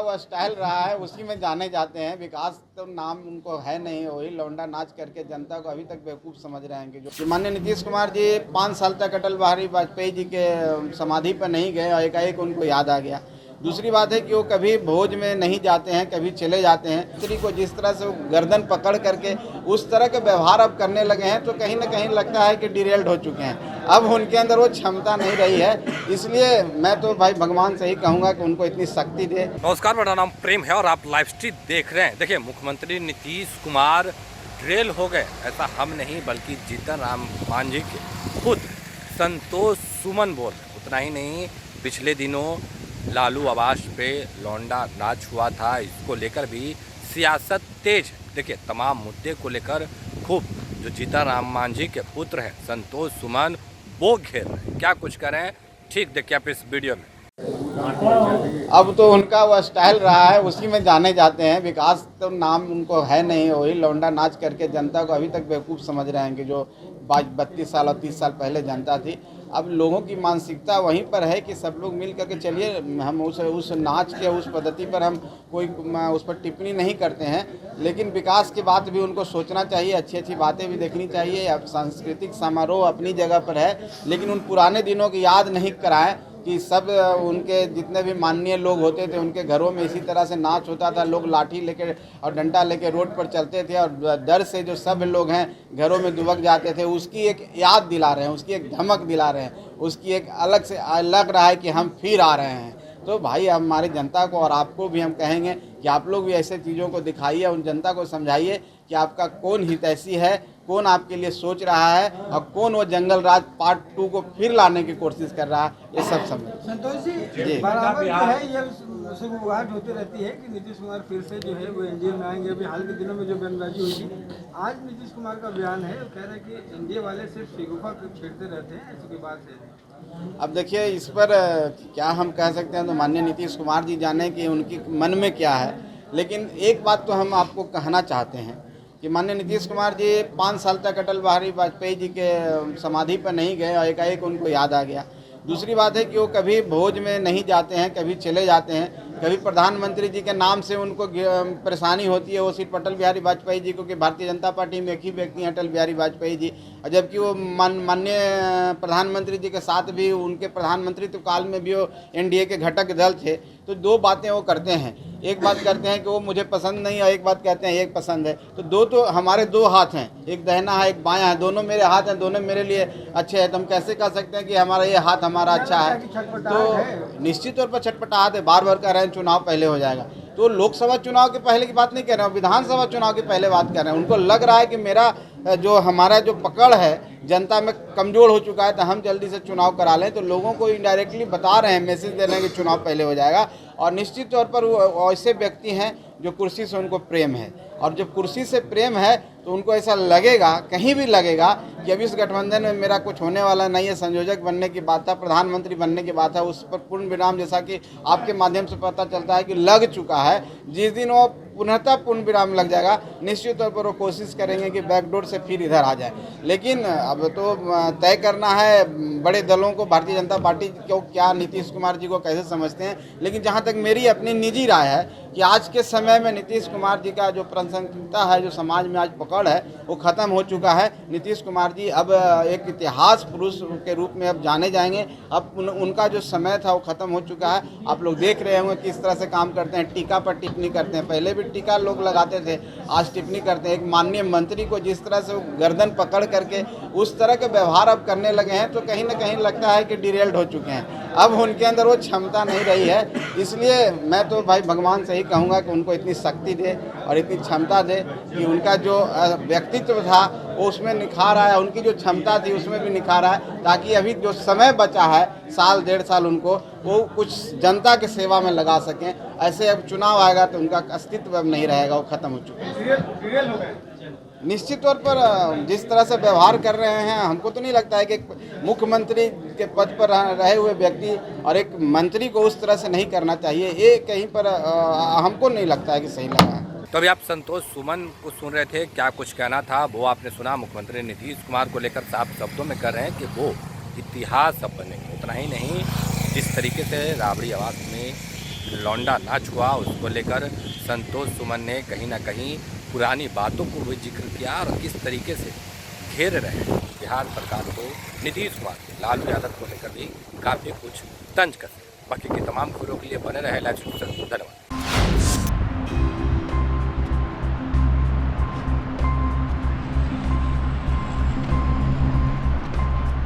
वो स्टाइल रहा है उसी में जाने जाते हैं। विकास तो नाम उनको है नहीं, वही लौंडा नाच करके जनता को अभी तक बेवकूफ़ समझ रहे हैं कि जो माननीय नीतीश कुमार जी 5 साल तक अटल बिहारी वाजपेयी जी के समाधि पर नहीं गए और एकाएक उनको याद आ गया। दूसरी बात है कि वो कभी भोज में नहीं जाते हैं, कभी चले जाते हैं। स्त्री को जिस तरह से वो गर्दन पकड़ करके उस तरह के व्यवहार अब करने लगे हैं तो कहीं ना कहीं लगता है कि डिरेल्ड हो चुके हैं। अब उनके अंदर वो क्षमता नहीं रही है, इसलिए मैं तो भाई भगवान से ही कहूँगा कि उनको इतनी शक्ति दे। नमस्कार, मेरा नाम प्रेम है और आप लाइव स्ट्रीम देख रहे हैं। देखिए, मुख्यमंत्री नीतीश कुमार ड्रेल हो गए, ऐसा हम नहीं बल्कि जीतन राम मांझी के खुद संतोष सुमन बोल रहे। उतना ही नहीं, पिछले दिनों लालू आवास पे लौंडा नाच हुआ था, इसको लेकर भी सियासत तेज। देखिए, तमाम मुद्दे को लेकर खूब जो जीतन राम मांझी के पुत्र हैं संतोष सुमन वो घेर रहे हैं। क्या कुछ करें, ठीक देखिए आप इस वीडियो में। अब तो उनका वो स्टाइल रहा है उसी में जाने जाते हैं। विकास तो नाम उनको है नहीं, वही लौंडा नाच करके जनता को अभी तक बेवकूफ़ समझ रहे हैं कि जो 32 साल और 30 साल पहले जनता थी। अब लोगों की मानसिकता वहीं पर है कि सब लोग मिल करके चलिए, हम उस नाच के उस पद्धति पर हम कोई उस पर टिप्पणी नहीं करते हैं, लेकिन विकास की बात भी उनको सोचना चाहिए, अच्छी अच्छी बातें भी देखनी चाहिए। अब सांस्कृतिक समारोह अपनी जगह पर है, लेकिन उन पुराने दिनों की याद नहीं कराएं कि सब उनके जितने भी माननीय लोग होते थे उनके घरों में इसी तरह से नाच होता था। लोग लाठी लेकर और डंडा लेकर रोड पर चलते थे और डर से जो सब लोग हैं घरों में दुबक जाते थे। उसकी एक याद दिला रहे हैं, उसकी एक धमक दिला रहे हैं, उसकी एक अलग से लग रहा है कि हम फिर आ रहे हैं। तो भाई हमारी जनता को और आपको भी हम कहेंगे कि आप लोग भी ऐसे चीज़ों को दिखाइए, उन जनता को समझाइए कि आपका कौन हितैषी है, कौन आपके लिए सोच रहा है और कौन वो जंगल राज पार्ट 2 को फिर लाने की कोशिश कर रहा है। ये सब समझ। संतोष जी, बराबर जो है ये गुहार होती रहती है कि नीतीश कुमार फिर से जो है वो एनडीए में आएंगे। अभी हाल के दिनों में जो बयानबाजी हुई थी, आज नीतीश कुमार का बयान है, वो कह रहे हैं कि एनडीए वाले सिर्फ शिगुफा छेड़ते रहते हैं, ऐसी कोई बात है। अब देखिए, इस पर क्या हम कह सकते हैं, तो माननीय नीतीश कुमार जी जाने कि उनकी मन में क्या है। लेकिन एक बात तो हम आपको कहना चाहते हैं कि माननीय नीतीश कुमार जी 5 साल तक अटल बिहारी वाजपेयी जी के समाधि पर नहीं गए और एकाएक उनको याद आ गया। दूसरी बात है कि वो कभी भोज में नहीं जाते हैं, कभी चले जाते हैं। कभी प्रधानमंत्री जी के नाम से उनको परेशानी होती है, वो सिर्फ अटल बिहारी वाजपेयी जी, क्योंकि भारतीय जनता पार्टी में एक ही व्यक्ति हैं अटल बिहारी वाजपेयी जी, और जबकि वो माननीय प्रधानमंत्री जी के साथ भी उनके प्रधानमंत्रित्व काल में भी वो एनडीए के घटक दल थे। तो दो बातें वो करते हैं, एक बात करते हैं कि वो मुझे पसंद नहीं और एक बात कहते हैं एक पसंद है। तो तो हमारे दो हाथ हैं, एक दाहिना है एक बायां है, दोनों मेरे हाथ हैं, दोनों मेरे लिए अच्छे हैं। तो हम कैसे कह सकते हैं कि हमारा ये हाथ हमारा अच्छा है? तो निश्चित तौर पर छटपटाहट है। बार बार कह रहे हैं चुनाव पहले हो जाएगा, तो लोकसभा चुनाव के पहले की बात नहीं कह रहे हैं, विधानसभा चुनाव के पहले बात कर रहे हैं। उनको लग रहा है कि हमारा जो पकड़ है जनता में कमज़ोर हो चुका है, तो हम जल्दी से चुनाव करा लें। तो लोगों को इनडायरेक्टली बता रहे हैं, मैसेज दे रहे हैं कि चुनाव पहले हो जाएगा। और निश्चित तौर पर वो ऐसे व्यक्ति हैं जो कुर्सी से उनको प्रेम है, और जब कुर्सी से प्रेम है तो उनको ऐसा लगेगा, कहीं भी लगेगा कि अभी इस गठबंधन में मेरा कुछ होने वाला नहीं है। संयोजक बनने की बात था, प्रधानमंत्री बनने की बात है, उस पर पूर्ण विराम, जैसा कि आपके माध्यम से पता चलता है कि लग चुका है। जिस दिन वो पुनः पूर्ण विराम लग जाएगा, निश्चित तौर पर वो कोशिश करेंगे कि बैकडोर से फिर इधर आ जाए। लेकिन अब तो तय करना है बड़े दलों को, भारतीय जनता पार्टी को क्या नीतीश कुमार जी को कैसे समझते हैं। लेकिन जहाँ तक मेरी अपनी निजी राय है कि आज के समय में नीतीश कुमार जी का जो प्रशंसनीयता है, जो समाज में आज पकड़ है, वो ख़त्म हो चुका है। नीतीश कुमार जी अब एक इतिहास पुरुष के रूप में अब जाने जाएंगे। अब उनका जो समय था वो ख़त्म हो चुका है। आप लोग देख रहे होंगे किस तरह से काम करते हैं, टीका पर टिप्पणी करते हैं। पहले भी टीका लोग लगाते थे, आज टिप्पणी करते हैं। एक माननीय मंत्री को जिस तरह से गर्दन पकड़ करके उस तरह के व्यवहार अब करने लगे हैं, तो कहीं ना कहीं लगता है कि डिरेल्ड हो चुके हैं। अब उनके अंदर वो क्षमता नहीं रही है, इसलिए मैं तो भाई भगवान से ही कहूँगा कि उनको इतनी शक्ति दे और इतनी क्षमता दे कि उनका जो व्यक्तित्व था वो उसमें निखार आया, उनकी जो क्षमता थी उसमें भी निखार आया, ताकि अभी जो समय बचा है, साल 1.5 साल, उनको वो कुछ जनता के सेवा में लगा सकें। ऐसे अब चुनाव आएगा तो उनका अस्तित्व अब नहीं रहेगा, वो खत्म हो चुका है। निश्चित तौर पर जिस तरह से व्यवहार कर रहे हैं, हमको तो नहीं लगता है कि एक मुख्यमंत्री के पद पर रहे हुए व्यक्ति और एक मंत्री को उस तरह से नहीं करना चाहिए। ये कहीं पर हमको नहीं लगता है कि सही लगा है। तो अभी आप संतोष सुमन को सुन रहे थे, क्या कुछ कहना था वो आपने सुना। मुख्यमंत्री नीतीश कुमार को लेकर साफ शब्दों में कर रहे हैं कि वो इतिहास अब बनेंगे। उतना ही नहीं, जिस तरीके से राबड़ी आवास में लौंडा नाच हुआ, उसको लेकर संतोष सुमन ने कहीं ना कहीं पुरानी बातों को भी जिक्र किया और किस तरीके से घेर रहे हैं बिहार सरकार को नीतीश कुमार, लालू यादव को लेकर भी काफ़ी कुछ तंज कर। बाकी की तमाम खबरों के लिए बने रहे लाइव स्ट्रीम। धन्यवाद।